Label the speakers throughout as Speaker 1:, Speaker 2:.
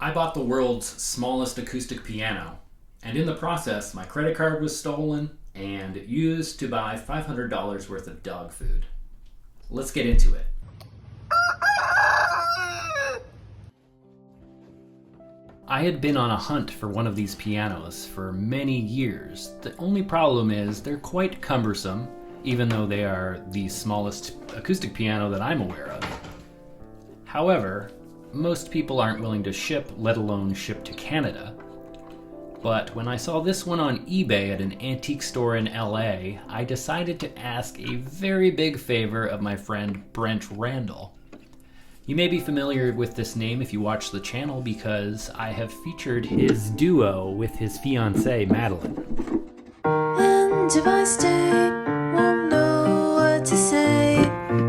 Speaker 1: I bought the world's smallest acoustic piano, and in the process, my credit card was stolen and used to buy $500 worth of dog food. Let's get into it. I had been on a hunt for one of these pianos for many years. The only problem is they're quite cumbersome, even though they are the smallest acoustic piano that I'm aware of. However, most people aren't willing to ship, let alone ship to Canada. But when I saw this one on eBay at an antique store in LA, I decided to ask a very big favor of my friend Brent Randall. You may be familiar with this name if you watch the channel because I have featured his duo with his fiancée Madeline.
Speaker 2: And if I stay, won't know what to say,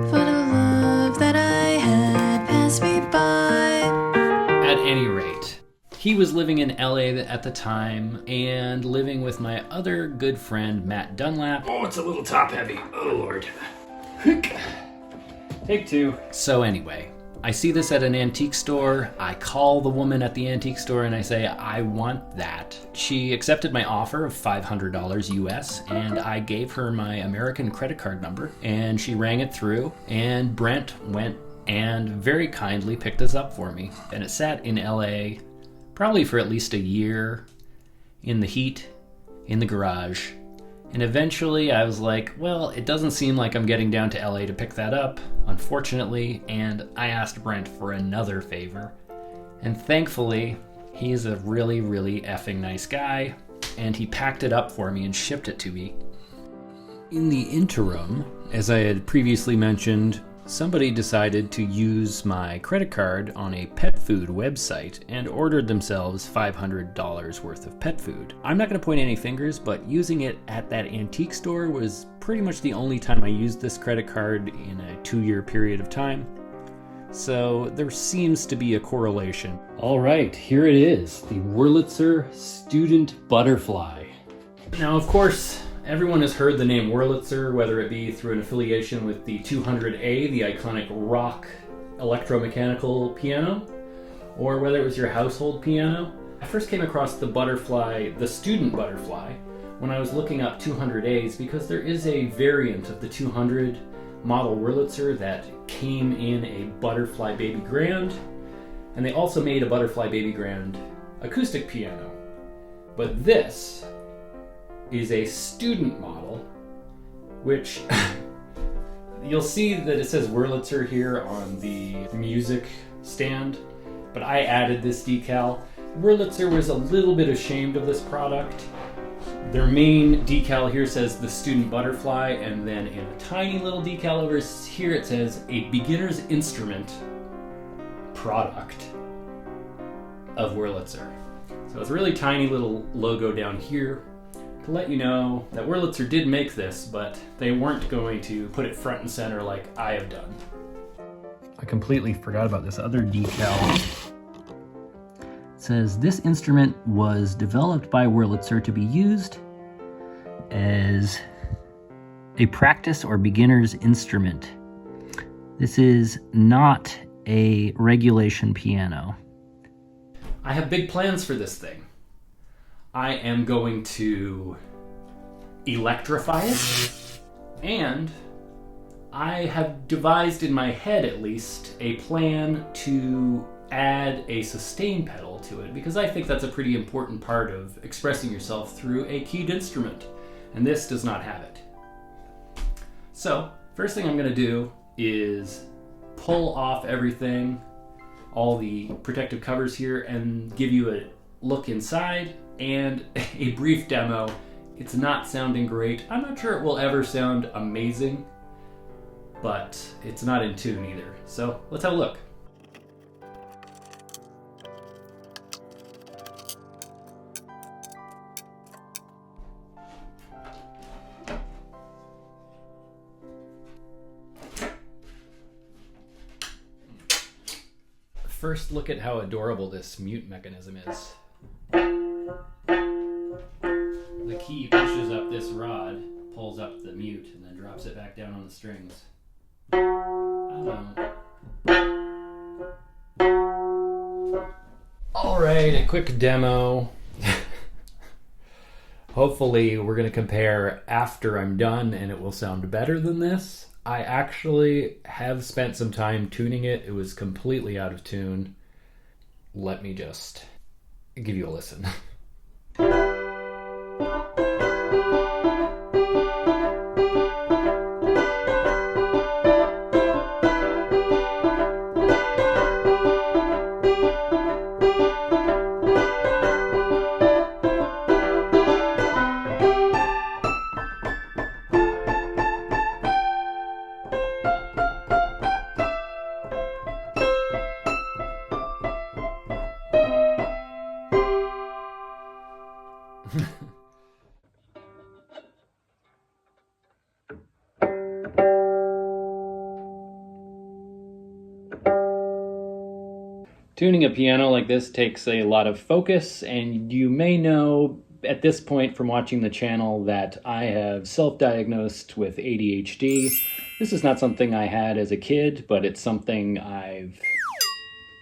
Speaker 2: for the love that I had passed me by.
Speaker 1: At any rate, he was living in LA at the time and living with my other good friend Matt Dunlap. Oh, it's a little top heavy. Oh Lord. Take two. So anyway, I see this at an antique store. I call the woman at the antique store and I say, I want that. She accepted my offer of $500 US and I gave her my American credit card number and she rang it through and Brent went and very kindly picked this up for me. And it sat in LA probably for at least a year in the heat, in the garage. And eventually I was like, well, it doesn't seem like I'm getting down to LA to pick that up, unfortunately, and I asked Brent for another favor. And thankfully, he's a really, really effing nice guy, and he packed it up for me and shipped it to me. In the interim, as I had previously mentioned, somebody decided to use my credit card on a pet food website and ordered themselves $500 worth of pet food. I'm not going to point any fingers, but using it at that antique store was pretty much the only time I used this credit card in a 2-year period of time. So there seems to be a correlation. All right, here it is, the Wurlitzer Student Butterfly. Now, of course, everyone has heard the name Wurlitzer, whether it be through an affiliation with the 200A, the iconic rock electromechanical piano, or whether it was your household piano. I first came across the butterfly, the Student Butterfly, when I was looking up 200As because there is a variant of the 200 model Wurlitzer that came in a Butterfly Baby Grand, and they also made a Butterfly Baby Grand acoustic piano. But this is a student model, which you'll see that it says Wurlitzer here on the music stand, but I added this decal. Wurlitzer was a little bit ashamed of this product. Their main decal here says the Student Butterfly, and then in a tiny little decal over here it says a beginner's instrument product of Wurlitzer. So it's a really tiny little logo down here to let you know that Wurlitzer did make this, but they weren't going to put it front and center like I have done. I completely forgot about this other decal. It says, this instrument was developed by Wurlitzer to be used as a practice or beginner's instrument. This is not a regulation piano. I have big plans for this thing. I am going to electrify it, and I have devised in my head at least a plan to add a sustain pedal to it because I think that's a pretty important part of expressing yourself through a keyed instrument, and this does not have it. So, first thing I'm going to do is pull off everything, all the protective covers here, and give you a look inside and a brief demo. It's not sounding great. I'm not sure it will ever sound amazing, but it's not in tune either. So let's have a look. First, look at how adorable this mute mechanism is. The key pushes up this rod, pulls up the mute, and then drops it back down on the strings. All right, a quick demo. Hopefully we're going to compare after I'm done and it will sound better than this. I actually have spent some time tuning it. It was completely out of tune. Let me just give you a listen. Tuning a piano like this takes a lot of focus, and you may know at this point from watching the channel that I have self-diagnosed with ADHD. This is not something I had as a kid, but it's something I've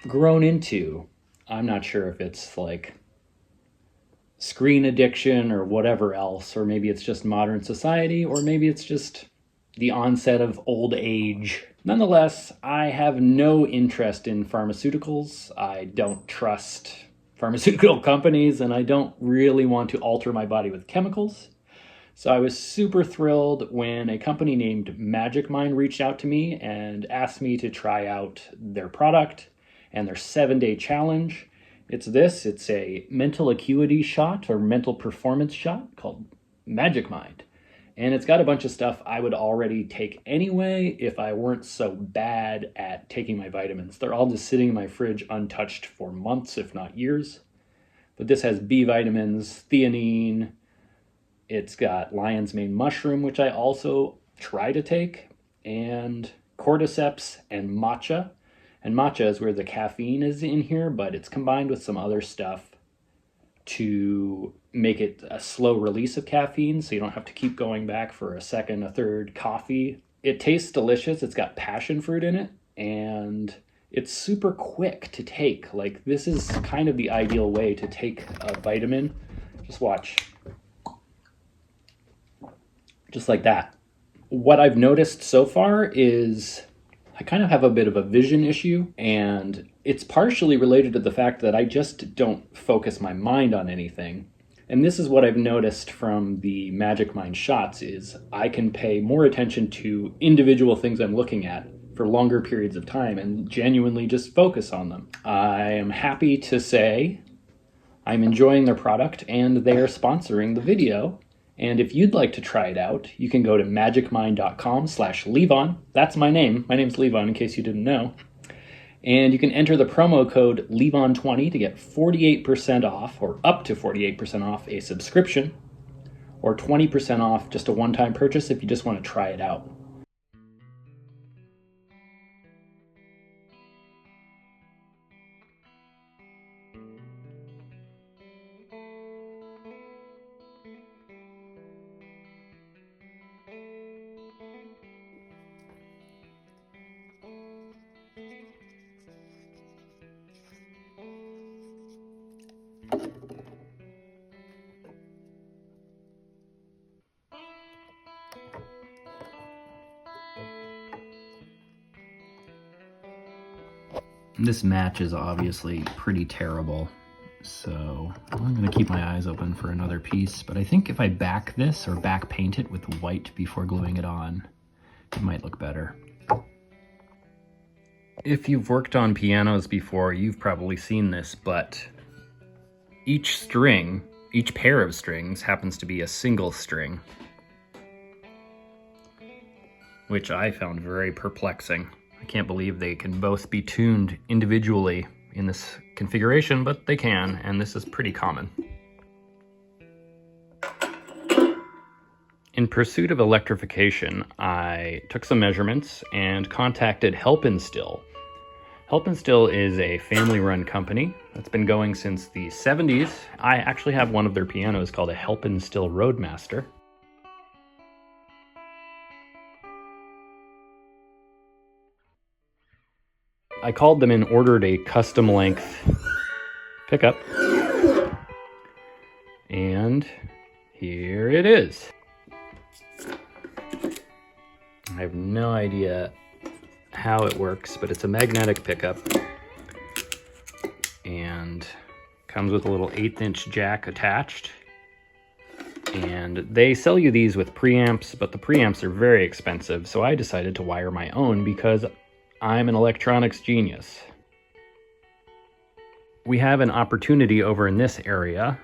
Speaker 1: grown into. I'm not sure if it's like screen addiction or whatever else, or maybe it's just modern society, or maybe it's just the onset of old age. Nonetheless, I have no interest in pharmaceuticals. I don't trust pharmaceutical companies, and I don't really want to alter my body with chemicals. So I was super thrilled when a company named Magic Mind reached out to me and asked me to try out their product and their 7-day challenge. It's a mental acuity shot or mental performance shot called Magic Mind. And it's got a bunch of stuff I would already take anyway if I weren't so bad at taking my vitamins. They're all just sitting in my fridge untouched for months, if not years. But this has B vitamins, theanine. It's got lion's mane mushroom, which I also try to take, and cordyceps and matcha. And matcha is where the caffeine is in here, but it's combined with some other stuff to make it a slow release of caffeine, so you don't have to keep going back for a second, a third coffee. It tastes delicious. It's got passion fruit in it, and it's super quick to take. Like, this is kind of the ideal way to take a vitamin. Just watch. Just like that. What I've noticed so far is I kind of have a bit of a vision issue, and it's partially related to the fact that I just don't focus my mind on anything. And this is what I've noticed from the Magic Mind shots is I can pay more attention to individual things I'm looking at for longer periods of time and genuinely just focus on them. I am happy to say I'm enjoying their product and they are sponsoring the video. And if you'd like to try it out, you can go to magicmind.com/Levon. That's my name. My name's Levon, in case you didn't know. And you can enter the promo code Levon20 to get 48% off, or up to 48% off a subscription, or 20% off just a one-time purchase if you just want to try it out. This match is obviously pretty terrible, so I'm going to keep my eyes open for another piece, but I think if I back this or back paint it with white before gluing it on, it might look better. If you've worked on pianos before, you've probably seen this, but each string, each pair of strings happens to be a single string, which I found very perplexing. I can't believe they can both be tuned individually in this configuration, but they can, and this is pretty common. In pursuit of electrification, I took some measurements and contacted Help and Still. Help and Still is a family-run company that's been going since the 70s. I actually have one of their pianos called a Help and Still Roadmaster. I called them and ordered a custom length pickup. And here it is. I have no idea how it works, but it's a magnetic pickup and comes with a little 1/8" jack attached. And they sell you these with preamps, but the preamps are very expensive, so I decided to wire my own because I'm an electronics genius. We have an opportunity over in this area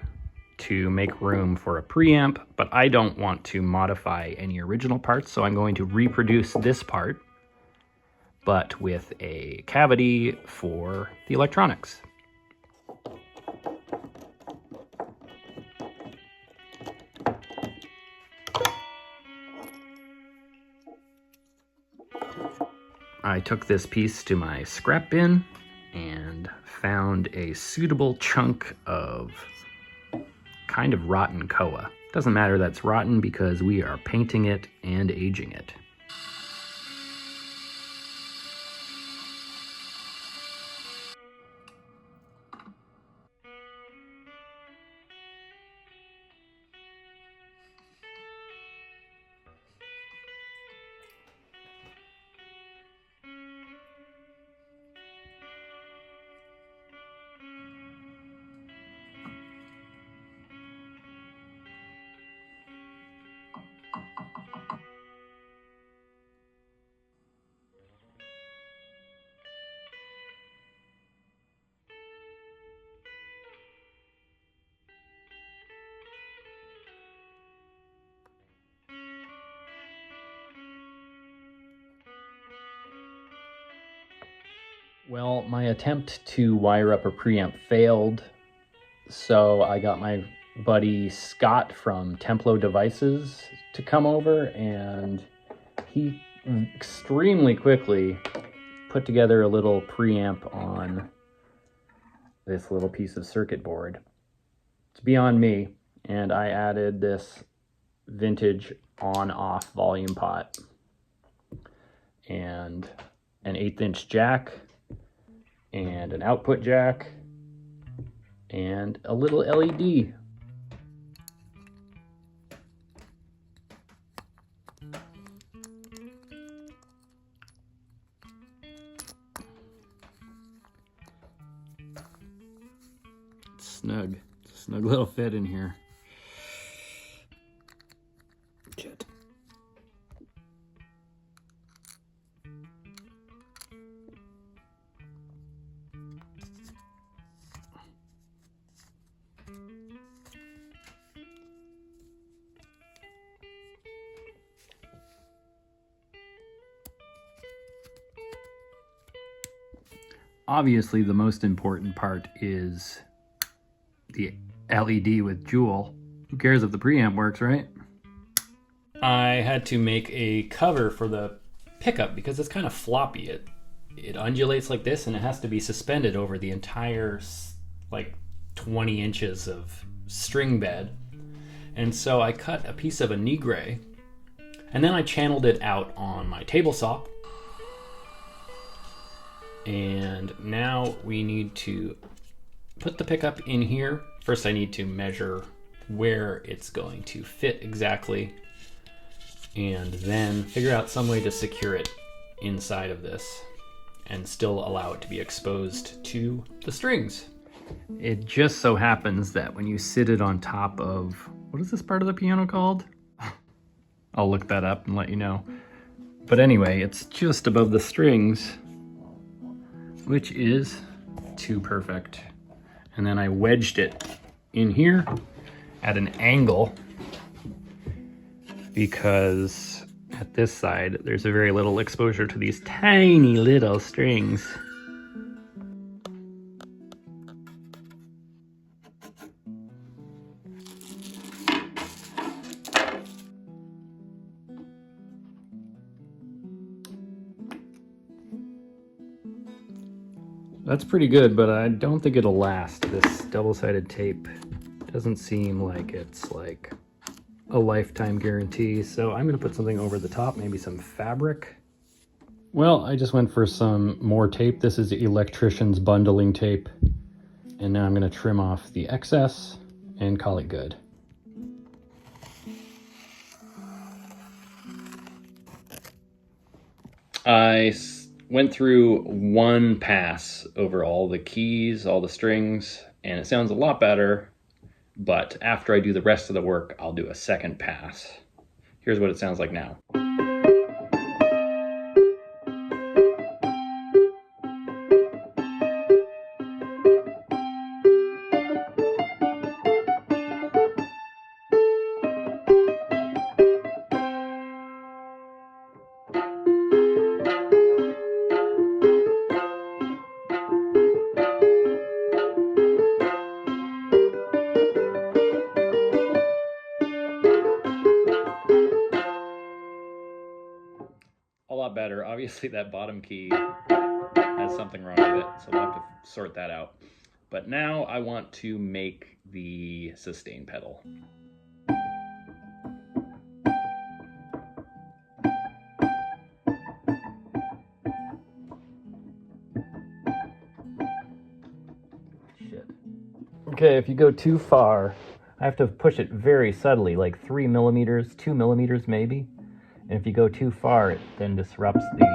Speaker 1: to make room for a preamp, but I don't want to modify any original parts, so I'm going to reproduce this part, but with a cavity for the electronics. I took this piece to my scrap bin and found a suitable chunk of kind of rotten koa. Doesn't matter that's rotten because we are painting it and aging it. Well, my attempt to wire up a preamp failed, so I got my buddy Scott from Templo Devices to come over, and he extremely quickly put together a little preamp on this little piece of circuit board. It's beyond me, and I added this vintage on-off volume pot and an 1/8" jack and an output jack and a little LED. Snug. Snug little fit in here. Shit. Obviously, the most important part is the LED with Jewel. Who cares if the preamp works, right? I had to make a cover for the pickup because it's kind of floppy. It undulates like this, and it has to be suspended over the entire like 20 inches of string bed. And so I cut a piece of a nigre, and then I channeled it out on my table saw. And now we need to put the pickup in here. First I need to measure where it's going to fit exactly, and then figure out some way to secure it inside of this and still allow it to be exposed to the strings. It just so happens that when you sit it on top of, what is this part of the piano called? I'll look that up and let you know. But anyway, it's just above the strings, which is too perfect. And then I wedged it in here at an angle because at this side there's a very little exposure to these tiny little strings. That's pretty good, but I don't think it'll last. This double-sided tape doesn't seem like it's like a lifetime guarantee, so I'm gonna put something over the top, maybe some fabric. Well, I just went for some more tape. This is electrician's bundling tape, And now I'm going to trim off the excess and call it good. I went through one pass over all the keys, all the strings, and it sounds a lot better, but after I do the rest of the work, I'll do a second pass. Here's what it sounds like now. A lot better. Obviously that bottom key has something wrong with it, so we'll have to sort that out. But now I want to make the sustain pedal. Shit. Okay, if you go too far, I have to push it very subtly, like 3 millimeters, 2 millimeters maybe. And if you go too far, it then disrupts the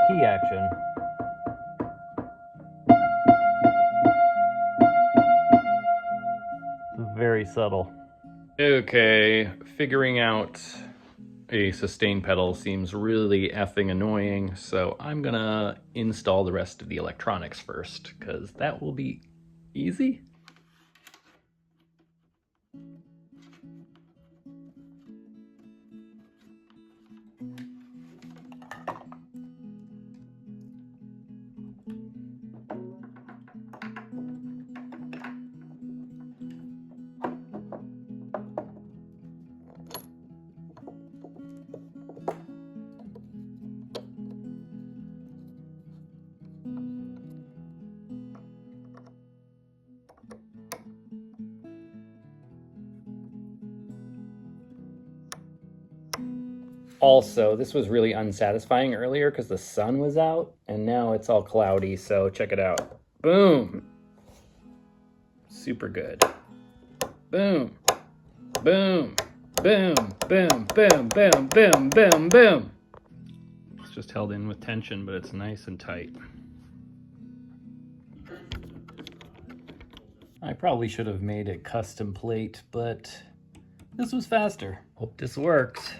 Speaker 1: key action. It's very subtle. Okay, figuring out a sustain pedal seems really effing annoying, so I'm gonna install the rest of the electronics first, because that will be easy. Also, this was really unsatisfying earlier because the sun was out, and now it's all cloudy, so check it out. Boom! Super good. Boom! Boom! Boom! Boom! Boom! Boom! Boom! Boom! Boom! It's just held in with tension, but it's nice and tight. I probably should have made a custom plate, but this was faster. Hope this works.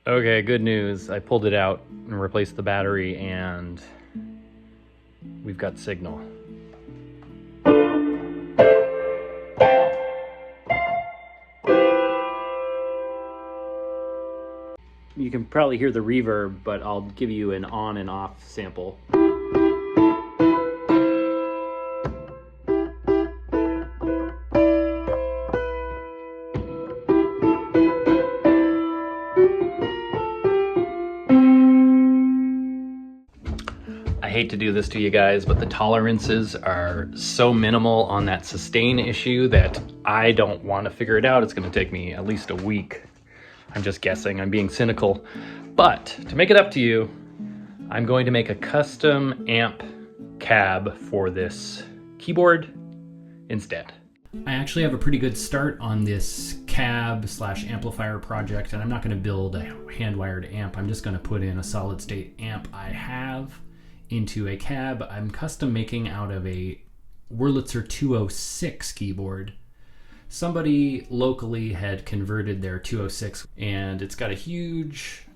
Speaker 1: Okay, good news. I pulled it out and replaced the battery, and we've got signal. You can probably hear the reverb, but I'll give you an on and off sample. I hate to do this to you guys, but the tolerances are so minimal on that sustain issue that I don't want to figure it out. It's going to take me at least a week. I'm just guessing, I'm being cynical. But to make it up to you, I'm going to make a custom amp cab for this keyboard instead. I actually have a pretty good start on this cab / amplifier project, and I'm not going to build a hand-wired amp. I'm just going to put in a solid-state amp I have into a cab I'm custom making out of a Wurlitzer 206 keyboard. Somebody locally had converted their 206, and it's got a huge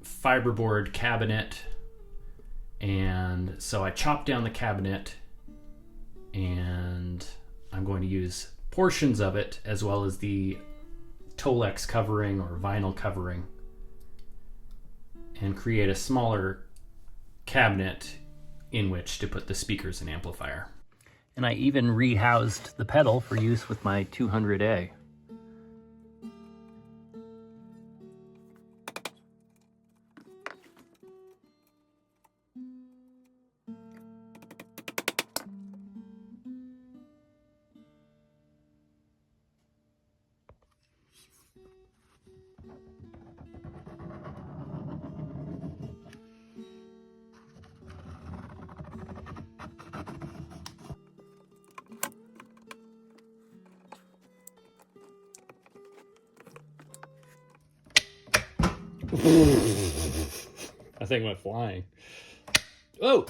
Speaker 1: fiberboard cabinet, and so I chopped down the cabinet, and I'm going to use portions of it as well as the Tolex covering or vinyl covering and create a smaller cabinet in which to put the speakers and amplifier. And I even rehoused the pedal for use with my 200A. That thing went flying. Oh!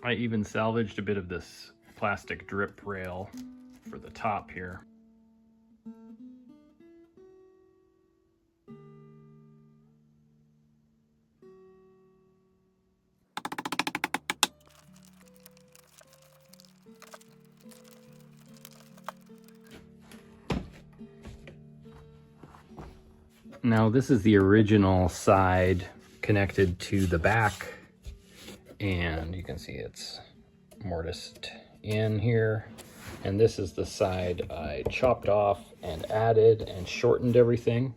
Speaker 1: I even salvaged a bit of this plastic drip rail for the top here. Now this is the original side connected to the back, and you can see it's mortised in here. And this is the side I chopped off and added and shortened everything.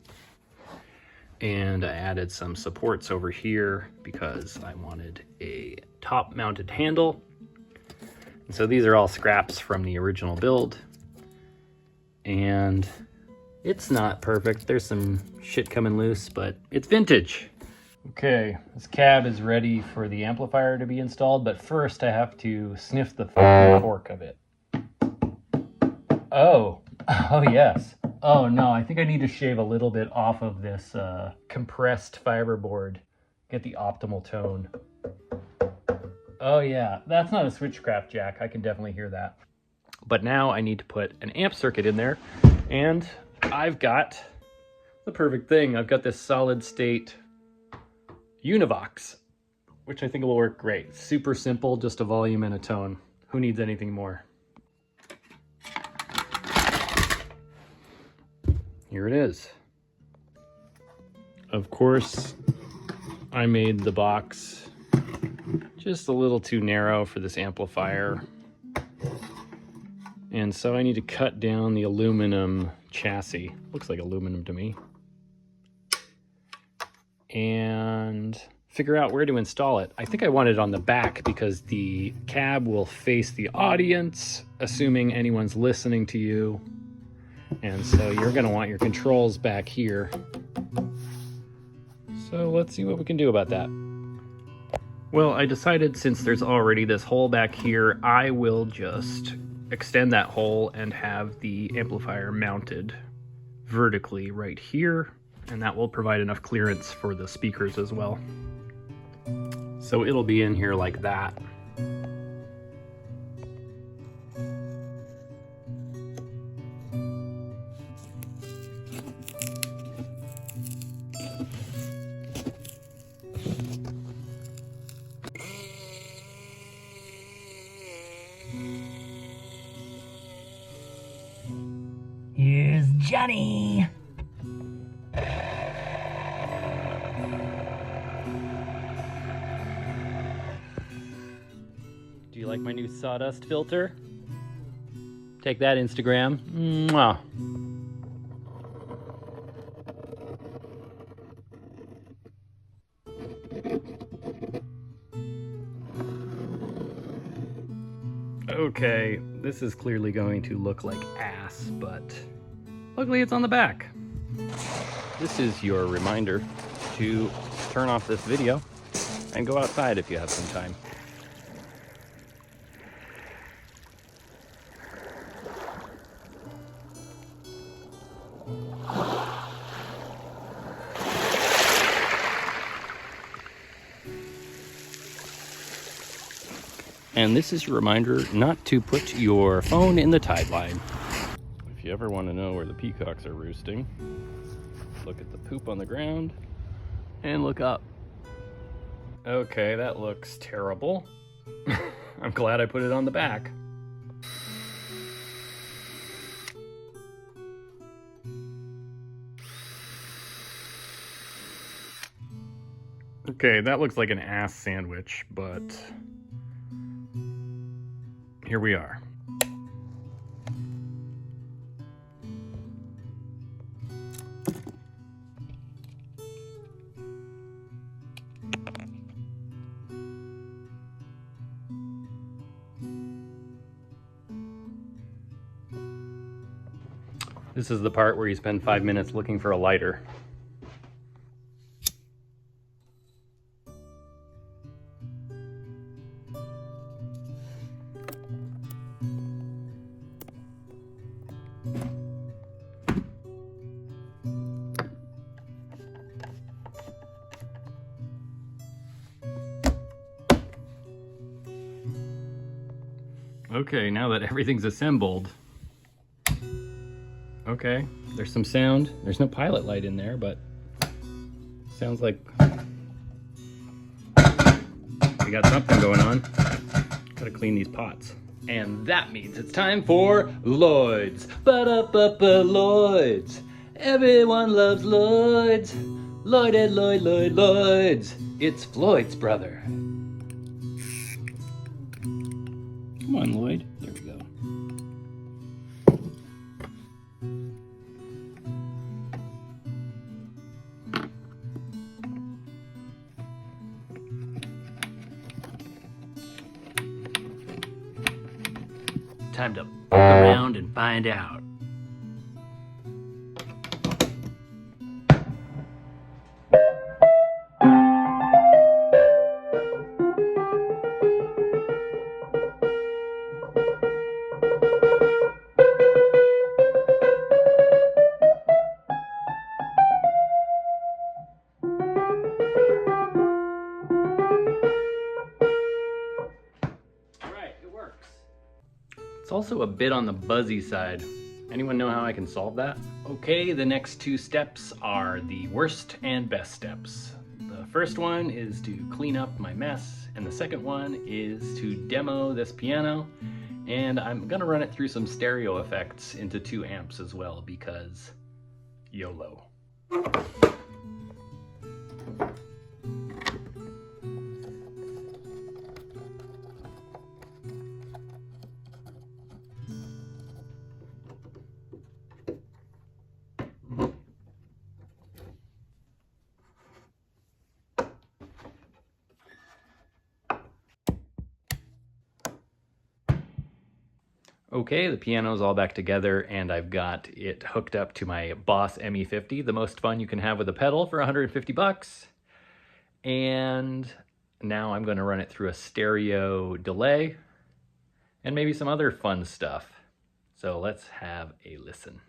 Speaker 1: And I added some supports over here because I wanted a top mounted handle. And so these are all scraps from the original build. And it's not perfect. There's some shit coming loose, but it's vintage. Okay, this cab is ready for the amplifier to be installed, but first I have to sniff the fork of it. Oh yes. Oh no, I think I need to shave a little bit off of this compressed fiberboard. Get the optimal tone. Oh yeah, that's not a switchcraft jack. I can definitely hear that. But now I need to put an amp circuit in there, and I've got the perfect thing. I've got this solid state Univox, which I think will work great. Super simple, just a volume and a tone. Who needs anything more? Here it is. Of course, I made the box just a little too narrow for this amplifier. And so I need to cut down the aluminum chassis. Looks like aluminum to me. And figure out where to install it. I think I want it on the back because the cab will face the audience, assuming anyone's listening to you. And so you're gonna want your controls back here. So let's see what we can do about that. Well, I decided since there's already this hole back here, I will just extend that hole and have the amplifier mounted vertically right here, and that will provide enough clearance for the speakers as well. So it'll be in here like that.
Speaker 3: Here's Johnny.
Speaker 1: Do you like my new sawdust filter? Take that, Instagram. Mwah. Okay, this is clearly going to look like ass, but luckily it's on the back. This is your reminder to turn off this video and go outside if you have some time. And this is your reminder not to put your phone in the tide line. If you ever want to know where the peacocks are roosting, look at the poop on the ground and look up. Okay, that looks terrible. I'm glad I put it on the back. Okay, that looks like an ass sandwich, but here we are. This is the part where you spend 5 minutes looking for a lighter. Okay, now that everything's assembled. Okay, there's some sound. There's no pilot light in there, but sounds like we got something going on. Gotta clean these pots. And that means it's time for Lloyd's. Ba-da-ba-ba, Lloyd's. Everyone loves Lloyd's. Lloyd and Lloyd's. It's Floyd's brother. Come on, Lloyd. There we go. Time to poke around and find out. It's also a bit on the buzzy side. Anyone know how I can solve that? Okay, the next two steps are the worst and best steps. The first one is to clean up my mess, and the second one is to demo this piano, and I'm gonna run it through some stereo effects into 2 amps as well, because YOLO. Okay, the piano's all back together and I've got it hooked up to my Boss ME50, the most fun you can have with a pedal for 150 bucks. And now I'm gonna run it through a stereo delay and maybe some other fun stuff. So let's have a listen.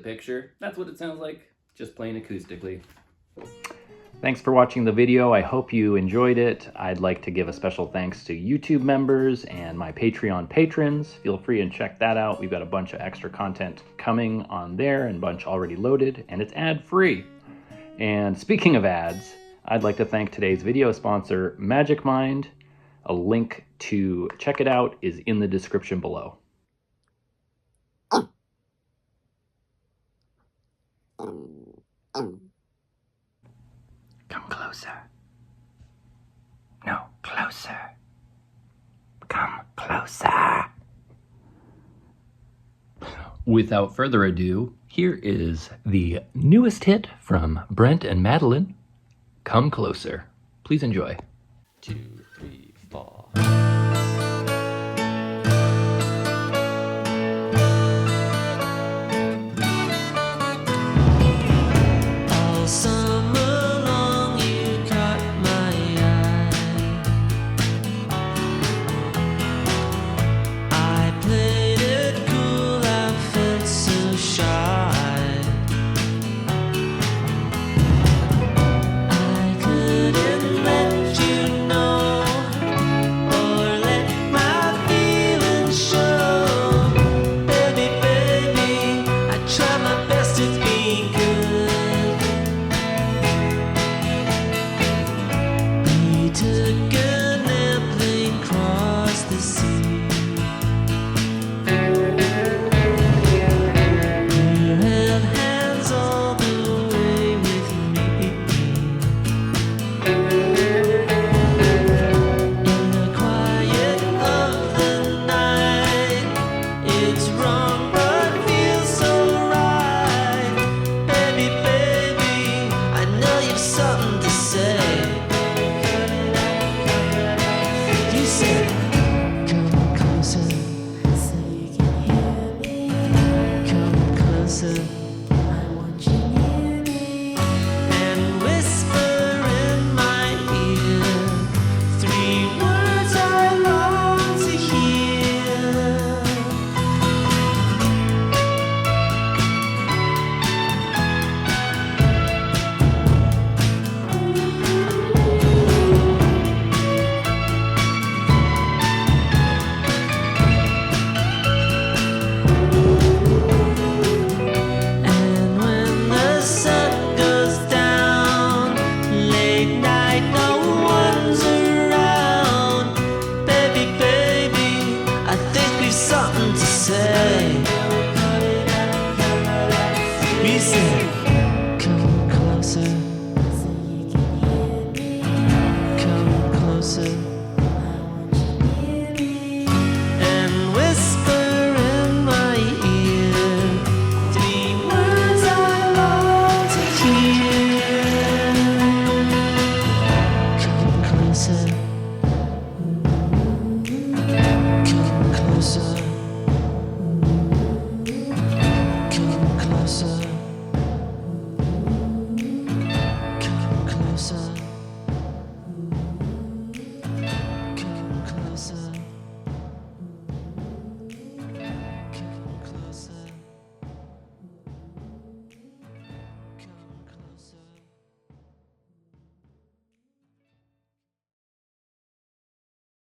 Speaker 1: picture. That's what it sounds like, just playing acoustically.
Speaker 4: Thanks for watching the video. I hope you enjoyed it. I'd like to give a special thanks to YouTube members and my Patreon patrons. Feel free and check that out. We've got a bunch of extra content coming on there and a bunch already loaded, and it's ad-free. And speaking of ads, I'd like to thank today's video sponsor, Magic Mind. A link to check it out is in the description below.
Speaker 3: Come closer. No, closer. Come closer.
Speaker 4: Without further ado, here is the newest hit from Brent and Madeline, Come Closer. Please enjoy.
Speaker 1: 2